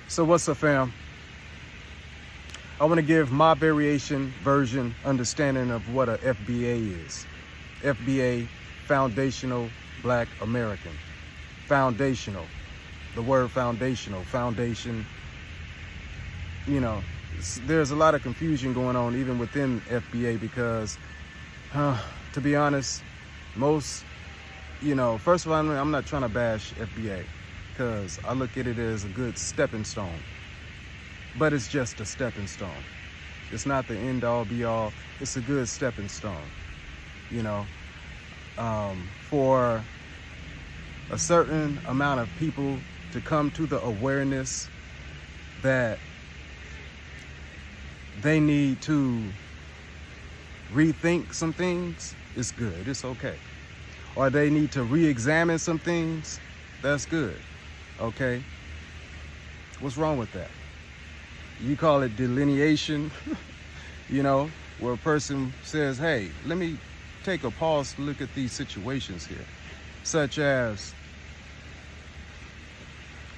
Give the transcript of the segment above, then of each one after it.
So what's up, fam? I want to give my version understanding of what a FBA is. FBA, Foundational Black American. Foundational. The word foundational, foundation, there's a lot of confusion going on even within FBA because, to be honest, most, first of all, I'm not trying to bash FBA because I look at it as a good stepping stone, but it's just a stepping stone. It's not the end all be all. It's a good stepping stone, for a certain amount of people to come to the awareness that they need to rethink some things. It's good, it's okay. Or they need to re-examine some things. That's good, okay? What's wrong with that? You call it delineation, where a person says, hey, let me take a pause to look at these situations here. Such as,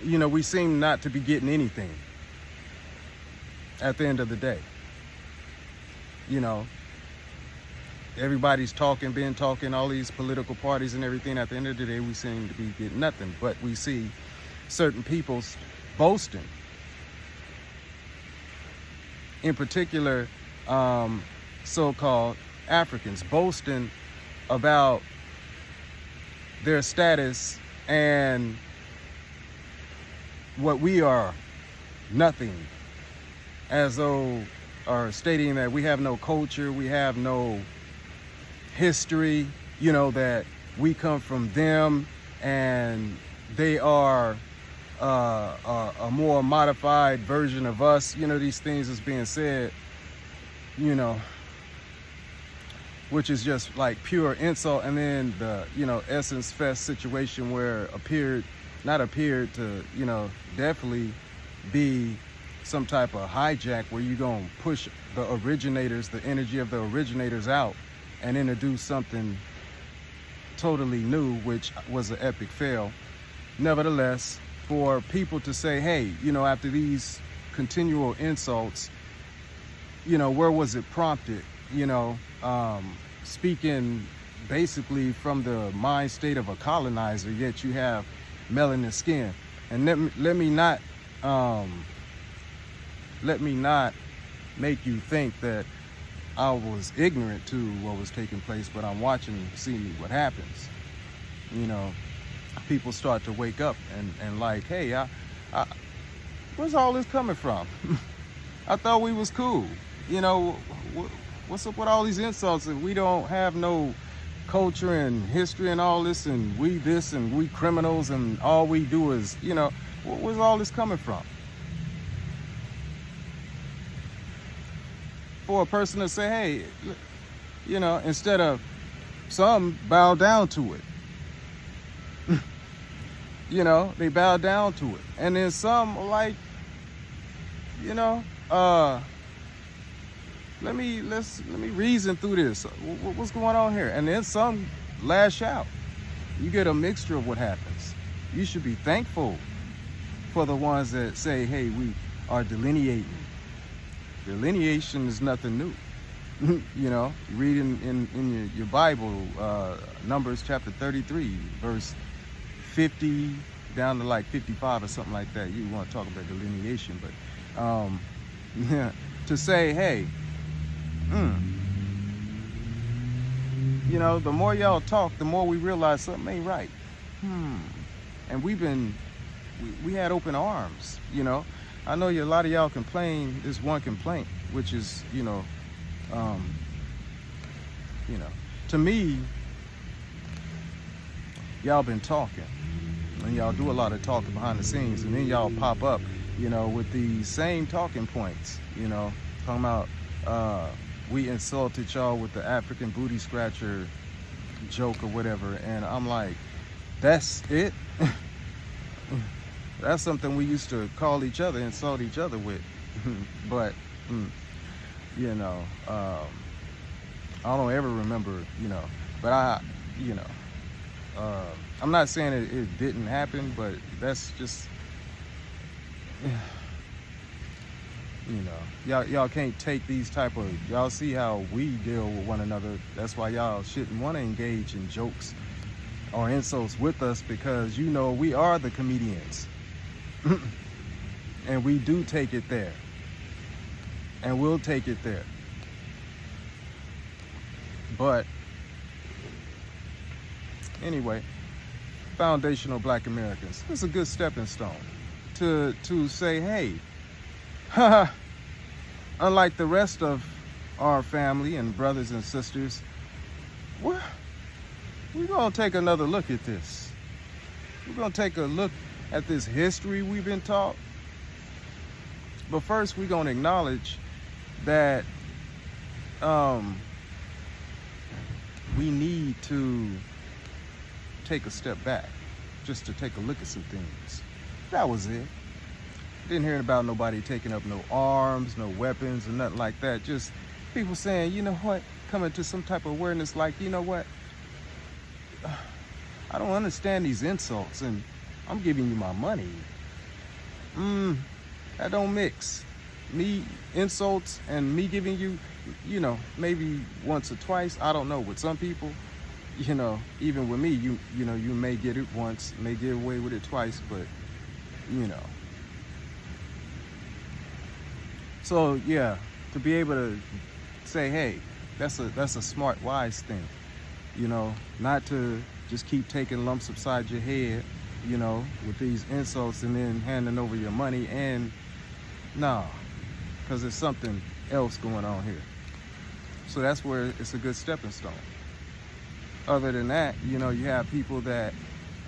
we seem not to be getting anything at the end of the day. Everybody's been talking, all these political parties and everything. At the end of the day, we seem to be getting nothing. But we see certain people boasting. In particular, so-called Africans boasting about their status and what we are, nothing, as though, or stating that we have no culture, we have no history, that we come from them and they are a more modified version of us. These things is being said, which is just like pure insult. And then the, Essence Fest situation where not appeared to, definitely be some type of hijack where you're going to push the originators, the energy of the originators out and introduce something totally new, which was an epic fail. Nevertheless, for people to say, hey, after these continual insults, where was it prompted? Speaking basically from the mind state of a colonizer, yet you have melanin skin. And let me not make you think that I was ignorant to what was taking place, but I'm watching, see what happens. People start to wake up and like, hey, where's all this coming from? I thought we was cool. What's up with all these insults if we don't have no culture and history and all this, and we this and we criminals and all we do is, where's all this coming from? For a person to say, hey, instead of some bow down to it. They bow down to it. And then some are like, let me reason through this. What's going on here? And then some lash out. You get a mixture of what happens. You should be thankful for the ones that say, hey, we are delineating. Delineation is nothing new. You read in your Bible, Numbers chapter 33, verse 50 down to like 55 or something like that. You want to talk about delineation, but to say, hey, the more y'all talk, the more we realize something ain't right. And we had open arms. I know a lot of y'all complain this one complaint, which is, to me, y'all been talking, and y'all do a lot of talking behind the scenes, and then y'all pop up, with the same talking points, talking about we insulted y'all with the African booty scratcher joke or whatever, and I'm like, that's it? That's something we used to call each other, insult each other with. But, I don't ever remember, but I'm not saying it didn't happen, but that's just, You know, y'all can't take these type of, y'all see how we deal with one another. That's why y'all shouldn't want to engage in jokes or insults with us, because you know we are the comedians. And we do take it there. And we'll take it there. But anyway, foundational Black Americans. It's a good stepping stone to say, hey, unlike the rest of our family and brothers and sisters, we're going to take another look at this. We're going to take a look at this history we've been taught. But first, we're going to acknowledge that we need to take a step back, just to take a look at some things. That was it. Didn't hear about nobody taking up no arms, no weapons, or nothing like that. Just people saying, you know what, coming to some type of awareness like, you know what, I don't understand these insults, and I'm giving you my money. That don't mix. Me, insults, and me giving you, you know, maybe once or twice, I don't know. With some people, you know, even with me, you know, you may get it once, may get away with it twice, but, you know. So, yeah, to be able to say, hey, that's a smart, wise thing, you know, not to just keep taking lumps upside your head, you know, with these insults and then handing over your money. And no, because there's something else going on here. So that's where it's a good stepping stone. Other than that, you know, you have people that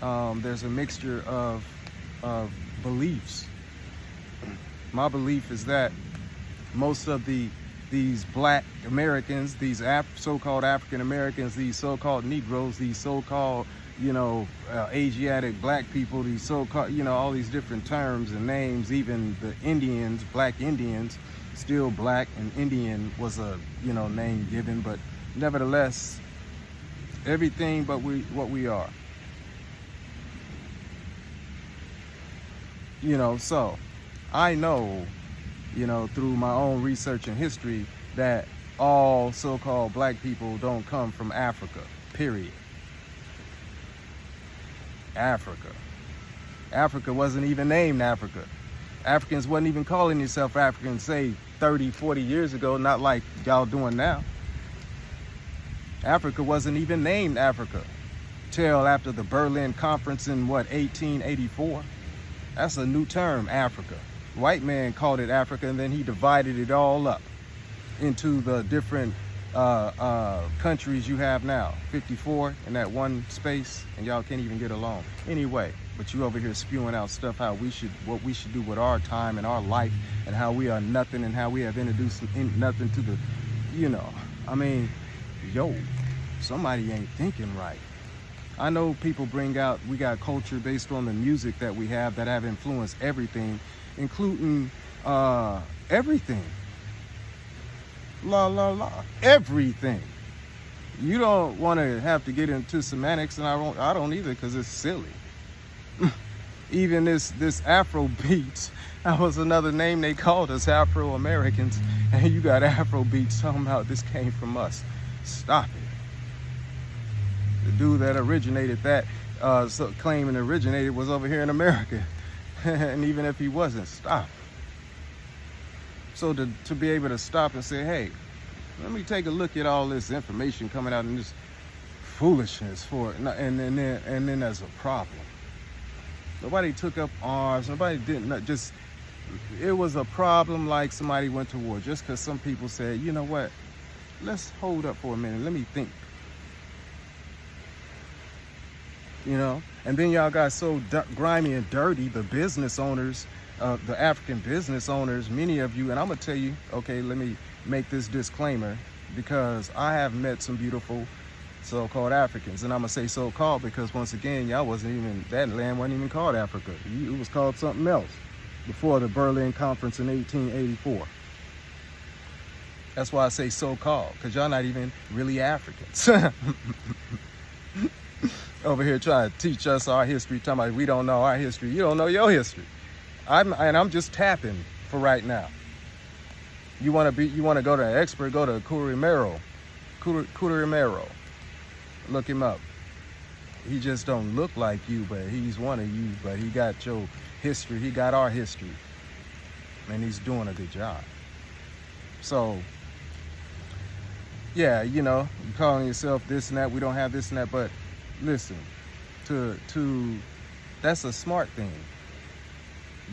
there's a mixture of beliefs. My belief is that most of these Black Americans, these so-called African Americans, these so-called Negroes, these so-called, you know, Asiatic Black people, these so-called, you know, all these different terms and names, even the Indians, Black Indians, still Black and Indian was a, you know, name given, but nevertheless, everything but what we are. You know, so I know, you know, through my own research and history, that all so-called Black people don't come from Africa, period. Africa wasn't even named Africa. Africans wasn't even calling themselves Africans, say 30, 40 years ago, not like y'all doing now. Africa wasn't even named Africa till after the Berlin Conference in 1884. That's a new term, Africa. White man called it Africa, and then he divided it all up into the different countries you have now. 54 in that one space, and y'all can't even get along. Anyway, but you over here spewing out stuff what we should do with our time and our life, and how we are nothing, and how we have introduced nothing to the, you know, I mean, yo, somebody ain't thinking right. I know people bring out, we got culture based on the music that we have that have influenced everything, including everything. Everything. You don't want to have to get into semantics, and I don't either, because it's silly. Even this Afro beats, that was another name they called us, Afro Americans, and you got Afro beats talking about this came from us. Stop it. The dude that originated that, claiming originated, was over here in America. And even if he wasn't, stop. So to be able to stop and say, hey, let me take a look at all this information coming out and this foolishness for it, and then there's a problem. Nobody took up arms. Nobody didn't. Just, it was a problem like somebody went to war. Just because some people said, you know what, let's hold up for a minute. Let me think. You know, and then y'all got so grimy and dirty, the business owners, the African business owners, many of you, and I'm gonna tell you, okay, let me make this disclaimer, because I have met some beautiful so-called Africans, and I'm gonna say so-called because, once again, y'all wasn't even, that land wasn't even called Africa. It was called something else before the Berlin Conference in 1884. That's why I say so-called, because y'all not even really Africans. Over here trying to teach us our history, talking about we don't know our history. You don't know your history. I'm just tapping for right now. You want to go to an expert, go to Kurimeo. Kurimeo. Look him up. He just don't look like you, but he's one of you, but he got your history, he got our history. And he's doing a good job. So, yeah, you know, you're calling yourself this and that, we don't have this and that, but listen, that's a smart thing.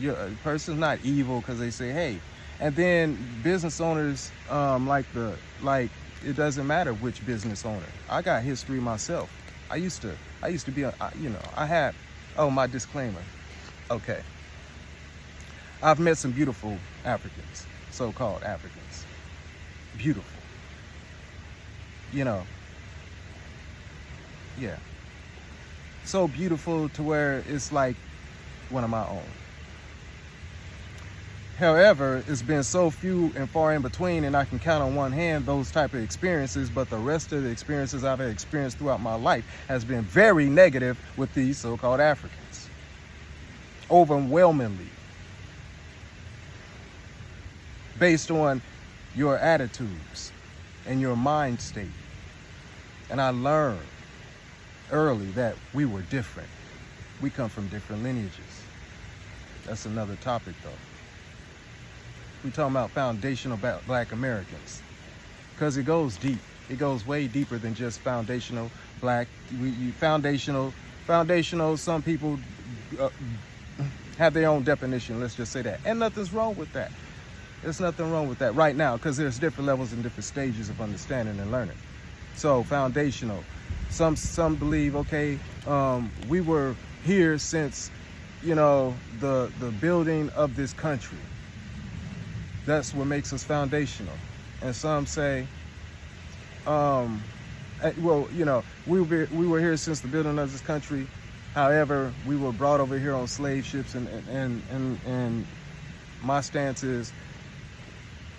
A person's not evil because they say, hey, and then business owners, like it doesn't matter which business owner. I got history myself. I used to be, I had, my disclaimer. Okay. I've met some beautiful Africans, so-called Africans. Beautiful. You know, yeah. So beautiful to where it's like one of my own. However, it's been so few and far in between, and I can count on one hand those type of experiences, but the rest of the experiences I've experienced throughout my life has been very negative with these so-called Africans. Overwhelmingly. Based on your attitudes and your mind state. And I learned early that we were different. We come from different lineages. That's another topic though. We're talking about foundational Black Americans. Because it goes deep. It goes way deeper than just foundational Black. Foundational, some people have their own definition, let's just say that. And nothing's wrong with that. There's nothing wrong with that right now, because there's different levels and different stages of understanding and learning. So foundational. Some believe, okay, we were here since, the building of this country. That's what makes us foundational. And some say, we were here since the building of this country. However, we were brought over here on slave ships, and my stance is,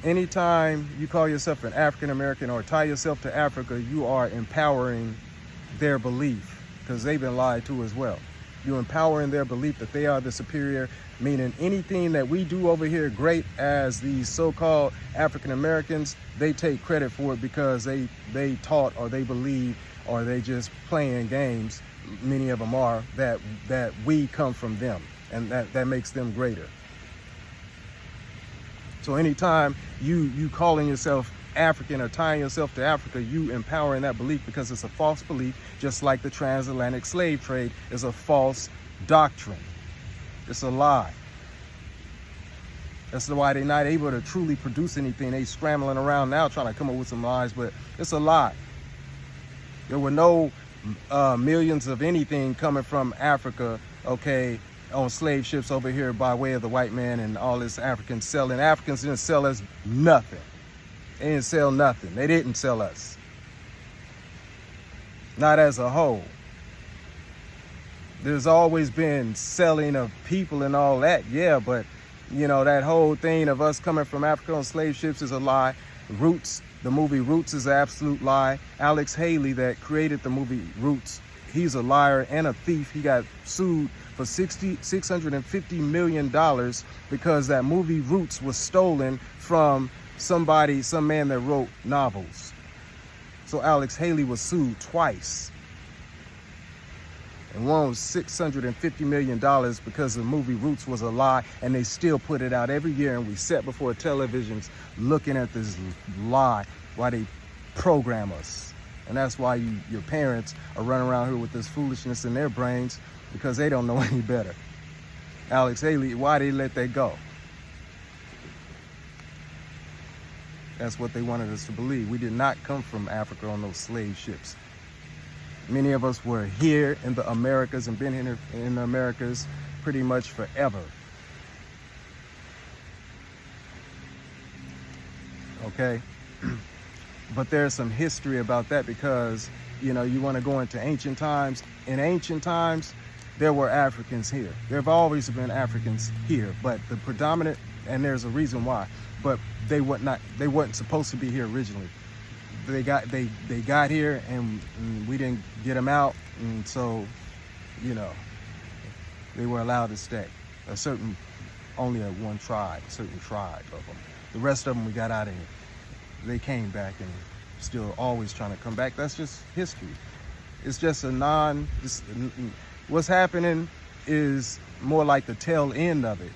anytime you call yourself an African American or tie yourself to Africa, you are empowering their belief, because they've been lied to as well. You're empowering their belief that they are the superior, meaning anything that we do over here great as these so-called African Americans, they take credit for it because they taught or they believe or they just playing games, many of them are, that we come from them, and that makes them greater. So anytime you calling yourself African or tying yourself to Africa, you empowering that belief, because it's a false belief, just like the transatlantic slave trade is a false doctrine. It's a lie. That's why they're not able to truly produce anything. They scrambling around now trying to come up with some lies, but it's a lie. There were no millions of anything coming from Africa, okay, on slave ships over here by way of the white man and all this Africans selling. Africans didn't sell us nothing. They didn't sell nothing. They didn't sell us. Not as a whole. There's always been selling of people and all that, yeah, but that whole thing of us coming from Africa on slave ships is a lie. Roots, the movie Roots, is an absolute lie. Alex Haley, that created the movie Roots, he's a liar and a thief. He got sued for $650 million because that movie Roots was stolen from some man that wrote novels. So Alex Haley was sued twice. And one was $650 million because the movie Roots was a lie, and they still put it out every year, and we sat before televisions looking at this lie while they program us. And that's why your parents are running around here with this foolishness in their brains, because they don't know any better. Alex Haley, why did he let that go? That's what they wanted us to believe. We did not come from Africa on those slave ships. Many of us were here in the Americas and been here in the Americas pretty much forever. Okay? But there's some history about that, because, you want to go into ancient times. In ancient times, there were Africans here. There have always been Africans here, but the predominant, and there's a reason why, but they weren't supposed to be here originally. They got here and we didn't get them out, and so they were allowed to stay. Only one tribe, a certain tribe of them. The rest of them, we got out of here. They came back and still always trying to come back. That's just history. It's just what's happening is more like the tail end of it.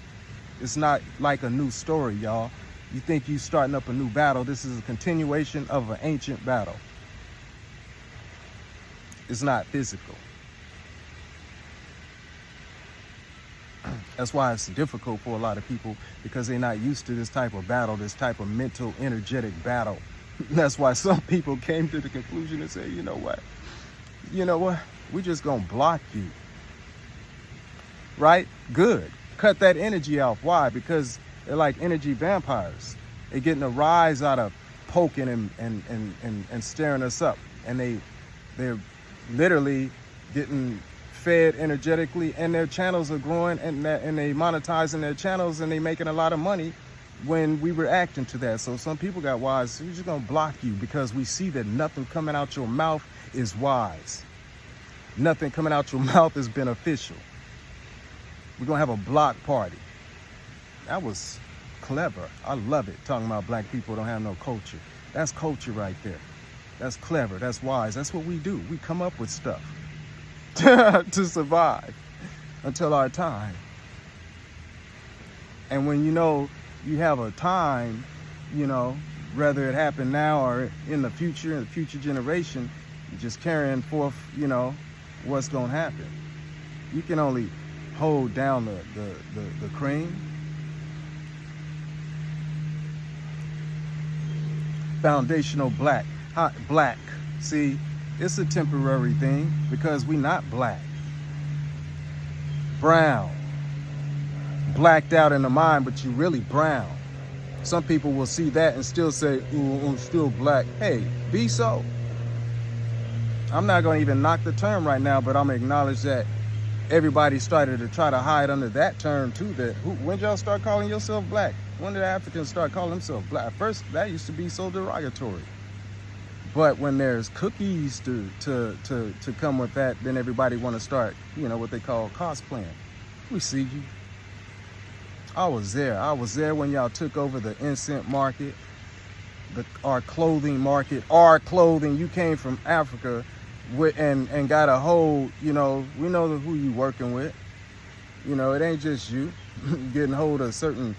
It's not like a new story, y'all. You think you starting up a new battle. This is a continuation of an ancient battle. It's not physical. That's why it's difficult for a lot of people, because they're not used to this type of battle, this type of mental, energetic battle. That's why some people came to the conclusion and say, you know what, we're just gonna block you. Right? Good. Cut that energy off. Why? Because they're like energy vampires. They're getting a rise out of poking and staring us up. And they're literally getting fed energetically, and their channels are growing, and they monetizing their channels, and they making a lot of money when we reacting to that. So some people got wise. We're just gonna block you because we see that nothing coming out your mouth is wise. Nothing coming out your mouth is beneficial. We're gonna have a block party. That was clever. I love it. Talking about black people don't have no culture. That's culture right there. That's clever. That's wise. That's what we do. We come up with stuff to survive until our time. And when you have a time, whether it happen now or in the future generation, you're just carrying forth, what's gonna happen. You can only hold down the cream. Foundational black. Black. See, it's a temporary thing because we not black. Brown. Blacked out in the mind, but you really brown. Some people will see that and still say, ooh, I'm still black. Hey, be so. I'm not going to even knock the term right now, but I'm going to acknowledge that everybody started to try to hide under that term too. When y'all start calling yourself black? When did Africans start calling themselves black? First, that used to be so derogatory. But when there's cookies to come with that, then everybody want to start, what they call cosplaying. We see you. I was there when y'all took over the incense market, our clothing market, our clothing. You came from Africa and got a hold, we know who you working with. It ain't just you getting hold of certain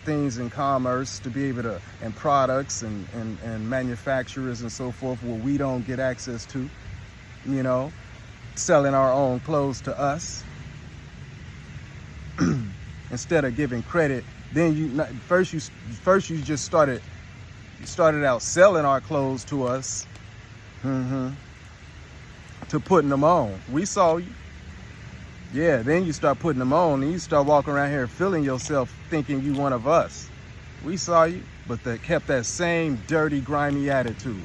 things in commerce to be able to, and products and manufacturers and so forth, where we don't get access to, selling our own clothes to us. Instead of giving credit, then you just started out selling our clothes to us, to putting them on. We saw you. Yeah, then you start putting them on, and you start walking around here feeling yourself thinking you one of us. We saw you, but they kept that same dirty, grimy attitude.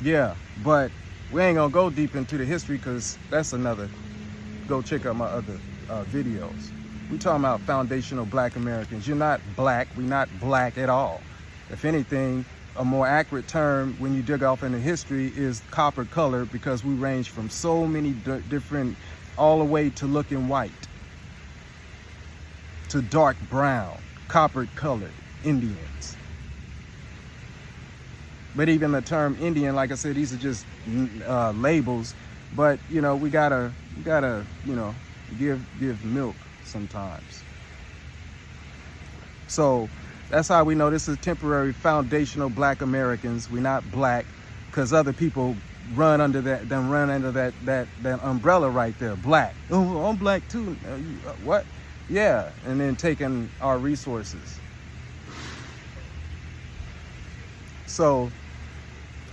Yeah, but we ain't gonna go deep into the history because that's another. Go check out my other videos. We talking about foundational black Americans. You're not black. We're not black at all. If anything, a more accurate term when you dig off into history is copper color, because we range from so many different, all the way to looking white, to dark brown, copper colored Indians. But even the term Indian, like I said, these are just labels. But we gotta give milk sometimes. So that's how we know this is temporary foundational black Americans. We're not black because other people run under that umbrella right there. Black. Oh, I'm black too. What? Yeah, and then taking our resources. So,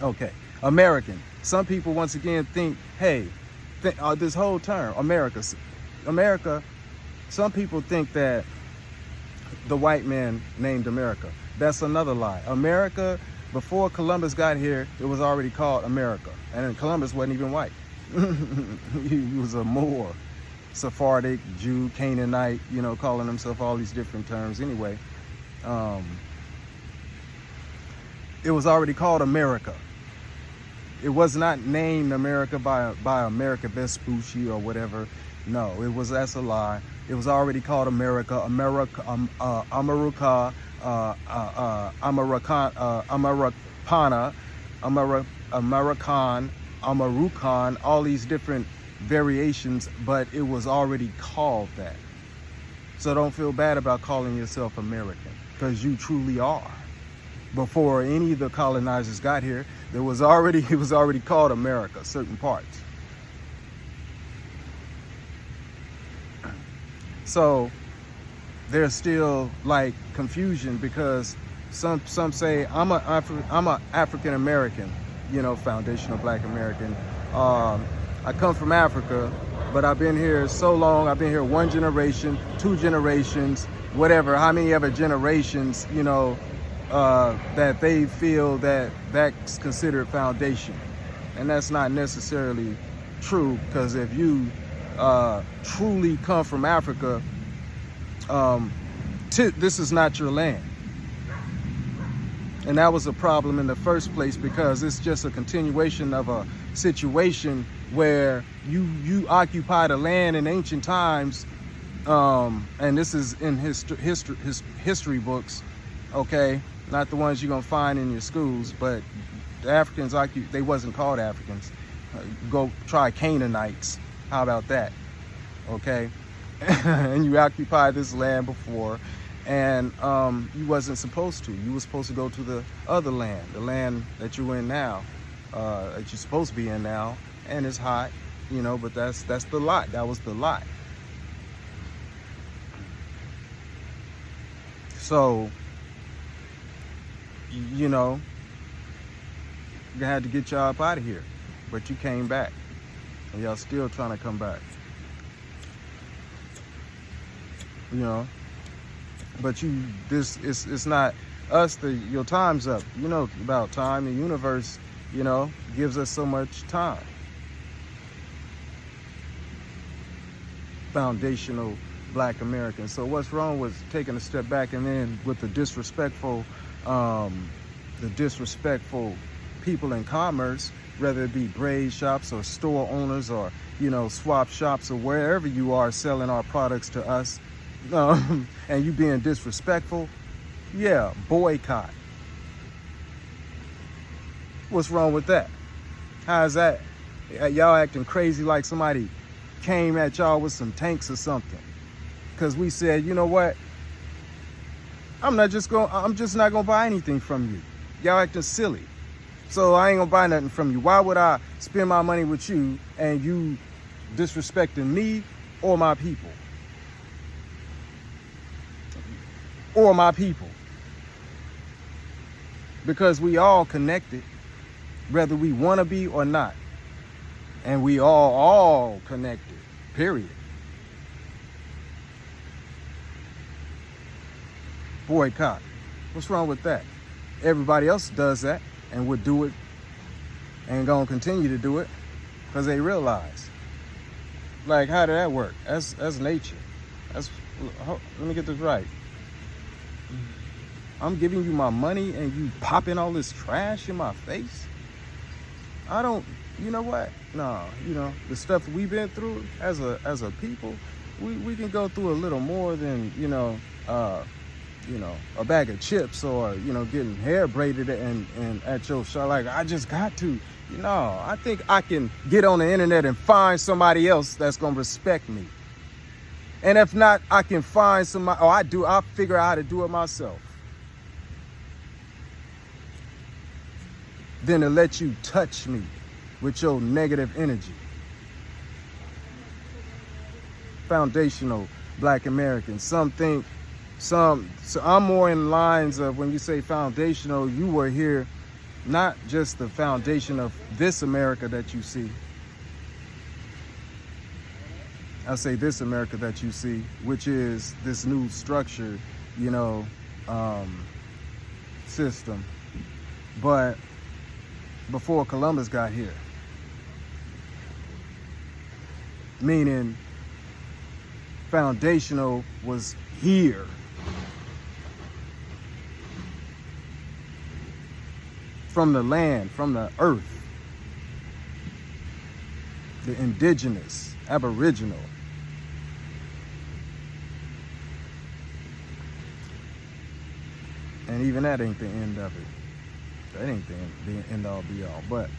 okay, American. Some people once again think, hey, this whole term, America. Some people think that the white man named America. That's another lie. America, before Columbus got here, it was already called America. And then Columbus wasn't even white. He was a Moor, Sephardic, Jew, Canaanite, calling himself all these different terms. Anyway, it was already called America. It was not named America by Amerigo Vespucci or whatever. No, that's a lie. It was already called America, Amaraca, Amaracapana, Amaracan, Amarucan, all these different variations, but it was already called that. So don't feel bad about calling yourself American, because you truly are. Before any of the colonizers got here, it was already called America, certain parts. So there's still like confusion, because some say I'm a African American, you know, foundational Black American. I come from Africa, but I've been here so long. I've been here 1 generation, 2 generations, whatever, how many other generations, you know, that they feel that that's considered foundation. And that's not necessarily true, because if you truly come from Africa, this is not your land. And that was a problem in the first place, because it's just a continuation of a situation where you occupied a land in ancient times, and this is in history books, okay, not the ones you're gonna find in your schools, but the Africans, they wasn't called Africans. Go try Canaanites. How about that? Okay. And you occupied this land before, and you wasn't supposed to. You were supposed to go to the other land, the land that you're in now, that you're supposed to be in now, and it's hot, you know, but that's the lot. That was the lot. So, you know, you had to get y'all up out of here, but you came back, and y'all still trying to come back. You know, but it's not us. Your time's up. You know about time. The universe, you know, gives us so much time. Foundational Black Americans. So what's wrong with taking a step back, and then with the disrespectful people in commerce, whether it be braid shops or store owners, or, you know, swap shops, or wherever you are selling our products to us, and you being disrespectful, yeah, boycott. What's wrong with that? How's that? Y'all acting crazy like somebody came at y'all with some tanks or something, because we said, you know what, I'm just not gonna buy anything from you. Y'all acting silly, so I ain't gonna buy nothing from you. Why would I spend my money with you and you disrespecting me or my people? Or my people. Because we all connected, whether we want to be or not. And we all connected, period. Boycott. What's wrong with that? Everybody else does that and would do it, and gonna continue to do it, because they realize. Like, how did that work? That's nature. Let me get this right. I'm giving you my money and you popping all this trash in my face? You know what? No, you know, the stuff we've been through as a people, we can go through a little more than, you know, a bag of chips, or, you know, getting hair braided and at your shop. Like, I just got to, you know, I think I can get on the internet and find somebody else that's gonna respect me. And if not, I can find somebody, I'll figure out how to do it myself. Than to let you touch me with your negative energy. Foundational Black Americans. So I'm more in lines of, when you say foundational, you were here, not just the foundation of this America that you see. I say this America that you see, which is this new structure, you know, system. But before Columbus got here, meaning foundational was here. From the land, from the earth, the indigenous, aboriginal. And even that ain't the end of it. That ain't the end all be all. But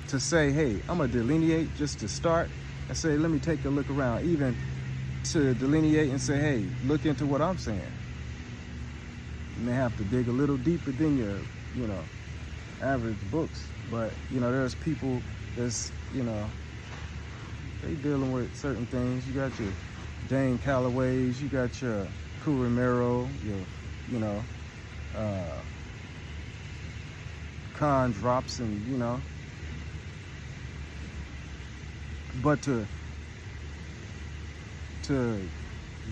to say, hey, I'm going to delineate just to start and say, let me take a look around, even to delineate and say, hey, look into what I'm saying. You may have to dig a little deeper than your, you know, average books. But, you know, there's people that's, you know, they dealing with certain things. You got your Dane Callaways, you got your Kurimeo, your, you know, con drops, and, you know, but to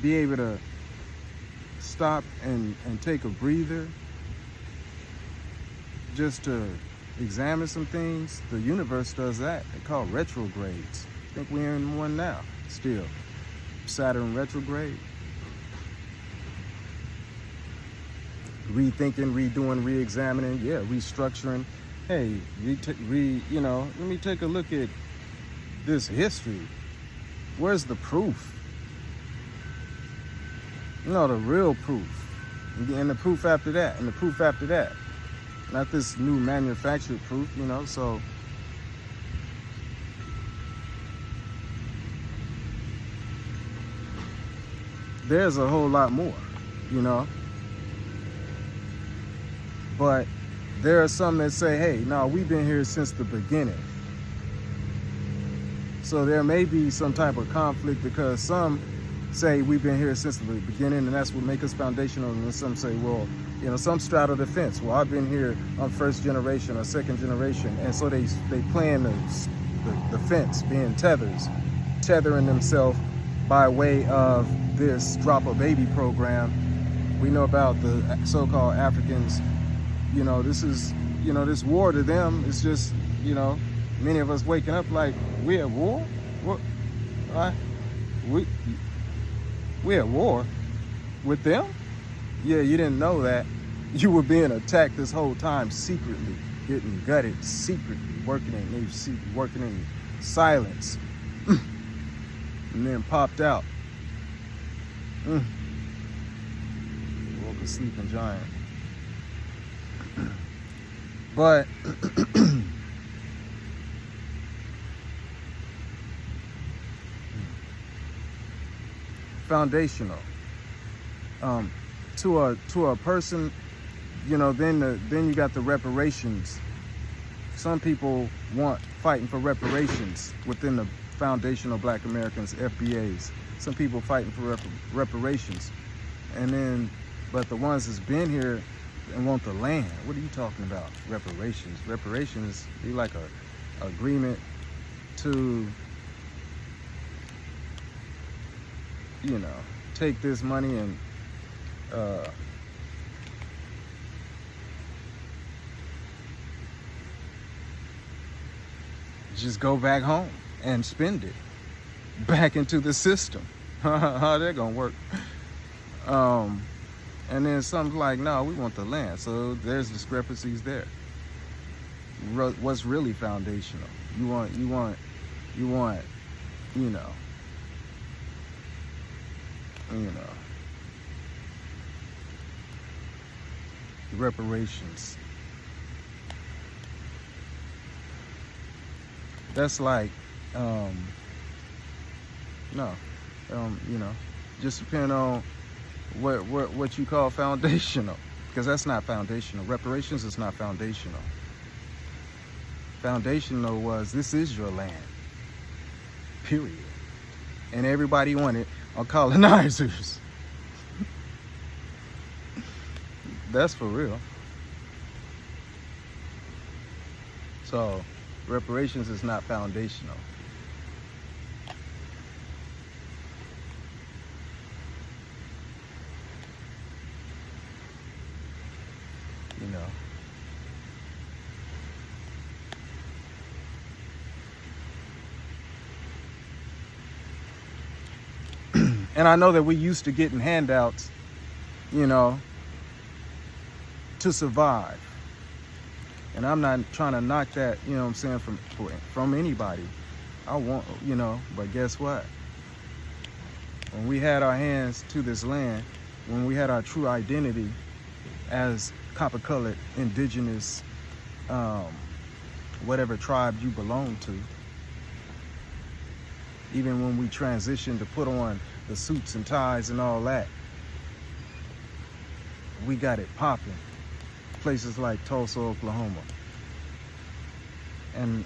be able to stop and take a breather just to examine some things, the universe does that. They call retrogrades. I think we're in one now still. Saturn retrograde. Rethinking, redoing, re-examining, yeah, restructuring. Hey, you know, let me take a look at this history. Where's the proof? You know, the real proof. And the proof after that, and the proof after that. Not this new manufactured proof, you know, so. There's a whole lot more, you know. But there are some that say, hey, no, we've been here since the beginning. So there may be some type of conflict, because some say we've been here since the beginning, and that's what makes us foundational. And then some say, well, you know, some straddle the fence. Well, I've been here on first generation or second generation. And so they plan the fence, being tethering themselves by way of this Drop a Baby program. We know about the so-called Africans. You know, this is, you know, this war to them is just, you know, many of us waking up like, we at war? What? We at war with them? Yeah, you didn't know that. You were being attacked this whole time secretly, getting gutted secretly, working in silence, and then popped out. Woke a sleeping giant. But foundational to a person, you know. Then you got the reparations. Some people want fighting for reparations within the foundational Black Americans, FBAs. Some people fighting for reparations, and then, but the ones that's been here and want the land. What are you talking about? Reparations. Reparations be like a agreement to, you know, take this money and just go back home and spend it back into the system. How that gonna work? And then some like, no, we want the land. So there's discrepancies there. What's really foundational? You want, you know, reparations. That's like, you know, just depending on what you call foundational, because that's not foundational. Reparations is not foundational. Foundational was, this is your land, period. And everybody wanted are colonizers. That's for real. So reparations is not foundational. You know. And I know that we used to getting handouts, you know, to survive. And I'm not trying to knock that, you know what I'm saying, from anybody. I want, you know, but guess what? When we had our hands to this land, when we had our true identity, as copper-colored indigenous, whatever tribe you belong to. Even when we transitioned to put on the suits and ties and all that, we got it popping. Places like Tulsa, Oklahoma. And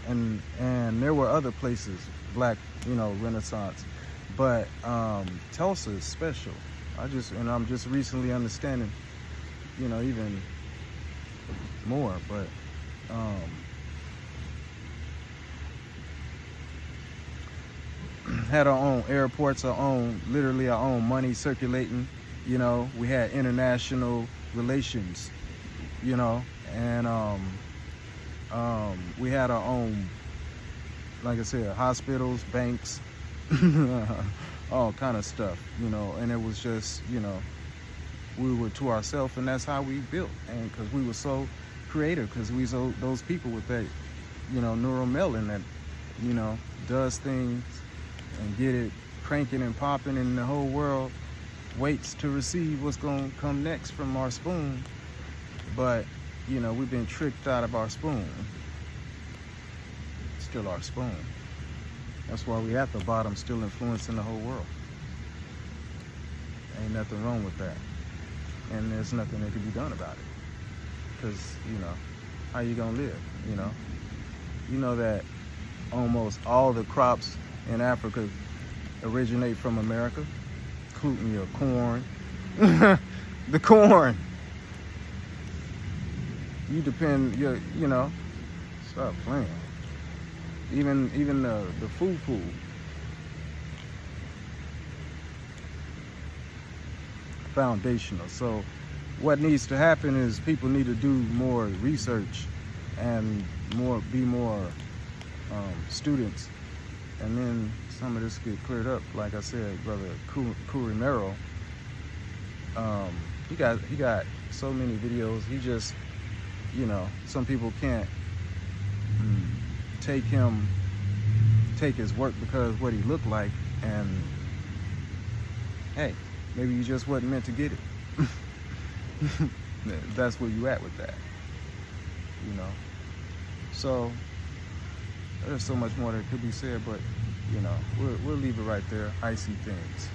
there were other places, black, Renaissance. But Tulsa is special. I'm just recently understanding, even more. But had our own airports, literally our own money circulating. We had international relations, and we had our own, like I said, hospitals, banks, all kind of stuff, and it was just, we were to ourselves, and that's how we built. And because we were so creative, because we so those people with that, neuromelon that, does things and get it cranking and popping, and the whole world waits to receive what's going to come next from our spoon. But, we've been tricked out of our spoon. Still our spoon. That's why we at the bottom, still influencing the whole world. Ain't nothing wrong with that. And there's nothing that can be done about it. Because, how you gonna live, You know that almost all the crops in Africa originate from America, including your corn. The corn. You depend, stop playing. Even the food. Foundational. So what needs to happen is people need to do more research and be more students, and then some of this get cleared up. Like I said, brother Kurimeo, he got so many videos. He just, some people can't take his work because what he looked like, and hey, maybe you just wasn't meant to get it. That's where you at with that, So there's so much more that could be said, but we'll leave it right there. Icy things.